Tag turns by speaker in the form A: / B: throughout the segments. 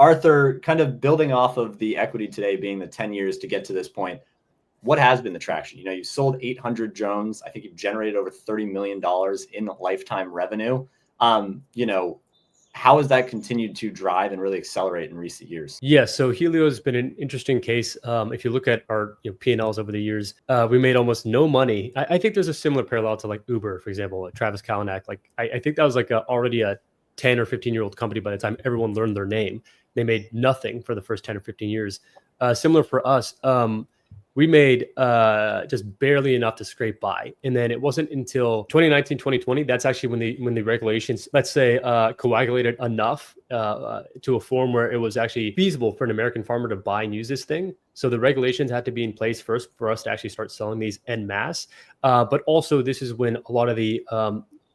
A: Arthur, kind of building off of the equity today being the 10 years to get to this point, what has been the traction? You know, you've sold 800 drones. I think you've generated over $30 million in lifetime revenue. You know, how has that continued to drive and really accelerate in recent years?
B: Yeah, so Hylio has been an interesting case. If you look at our P&Ls over the years, we made almost no money. I think there's a similar parallel to like Uber, for example, like Travis Kalanick. Like I think that was like already a 10 or 15-year-old company by the time everyone learned their name. They made nothing for the first 10 or 15 years. Similar for us. We made just barely enough to scrape by. And then it wasn't until 2019, 2020, that's actually when the regulations, let's say, coagulated enough to a form where it was actually feasible for an American farmer to buy and use this thing. So the regulations had to be in place first for us to actually start selling these en masse. But also this is when a lot of the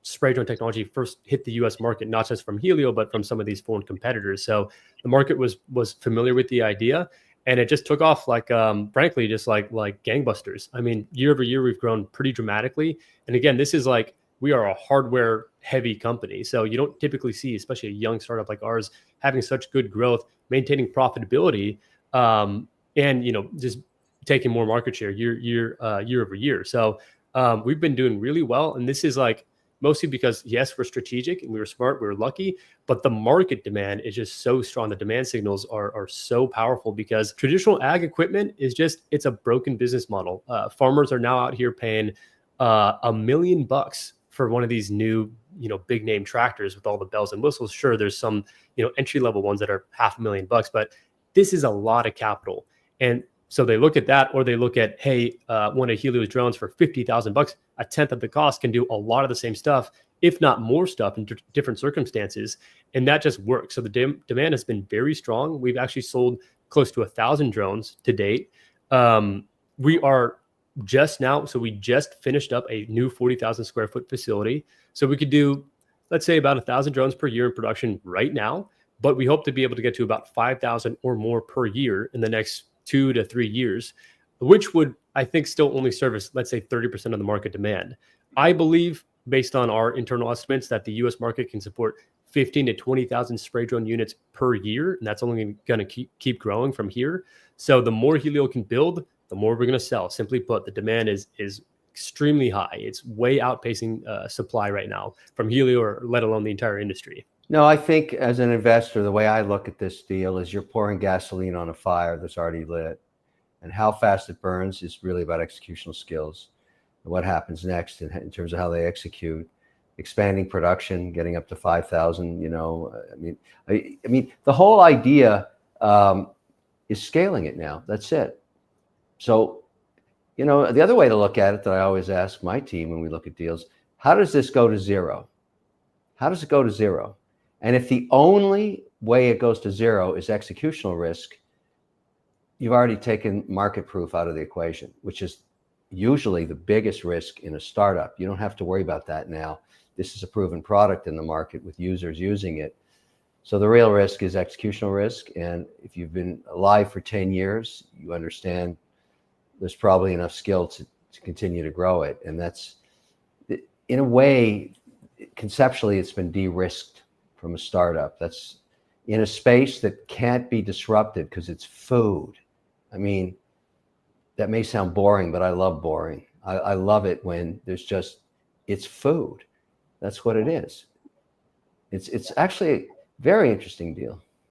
B: spray drone technology first hit the US market, not just from Hylio, but from some of these foreign competitors. So the market was familiar with the idea. And it just took off like, frankly, just like gangbusters. I mean, year over year, we've grown pretty dramatically. And again, this is like, we are a hardware heavy company. So you don't typically see, especially a young startup like ours, having such good growth, maintaining profitability, and, you know, just taking more market share year over year. So we've been doing really well. And this is like, mostly because, yes, we're strategic and we were smart, we were lucky, but the market demand is just so strong. The demand signals are so powerful because traditional ag equipment is just, it's a broken business model. Farmers are now out here paying $1 million for one of these new, you know, big name tractors with all the bells and whistles. Sure, there's some, you know, entry level ones that are $500,000, but this is a lot of capital. And so they look at that, or they look at, hey, one of Hylio's drones for $50,000, a tenth of the cost can do a lot of the same stuff, if not more stuff in different circumstances. And that just works. So the demand has been very strong. We've actually sold close to 1,000 drones to date. We are just now, so we just finished up a new 40,000 square foot facility. So we could do, let's say, about 1,000 drones per year in production right now, but we hope to be able to get to about 5,000 or more per year in the next 2 to 3 years, which would, I think, still only service, let's say, 30% of the market demand. I believe, based on our internal estimates, that the US market can support 15 to 20,000 spray drone units per year, and that's only going to keep growing from here. So the more Hylio can build, the more we're going to sell. Simply put, the demand is extremely high. It's way outpacing supply right now from Hylio, or let alone the entire industry.
C: No, I think as an investor, the way I look at this deal is you're pouring gasoline on a fire that's already lit. And how fast it burns is really about executional skills. And what happens next in terms of how they execute, expanding production, getting up to 5,000, you know, I mean, the whole idea is scaling it now. That's it. So, you know, the other way to look at it that I always ask my team when we look at deals, how does this go to zero? How does it go to zero? And if the only way it goes to zero is executional risk, you've already taken market proof out of the equation, which is usually the biggest risk in a startup. You don't have to worry about that now. This is a proven product in the market with users using it. So the real risk is executional risk. And if you've been alive for 10 years, you understand there's probably enough skill to continue to grow it. And that's, in a way, conceptually, it's been de-risked from a startup. That's in a space that can't be disrupted because it's food. I mean, that may sound boring, but I love boring. I love it when there's just, it's food. That's what it is. It's actually a very interesting deal.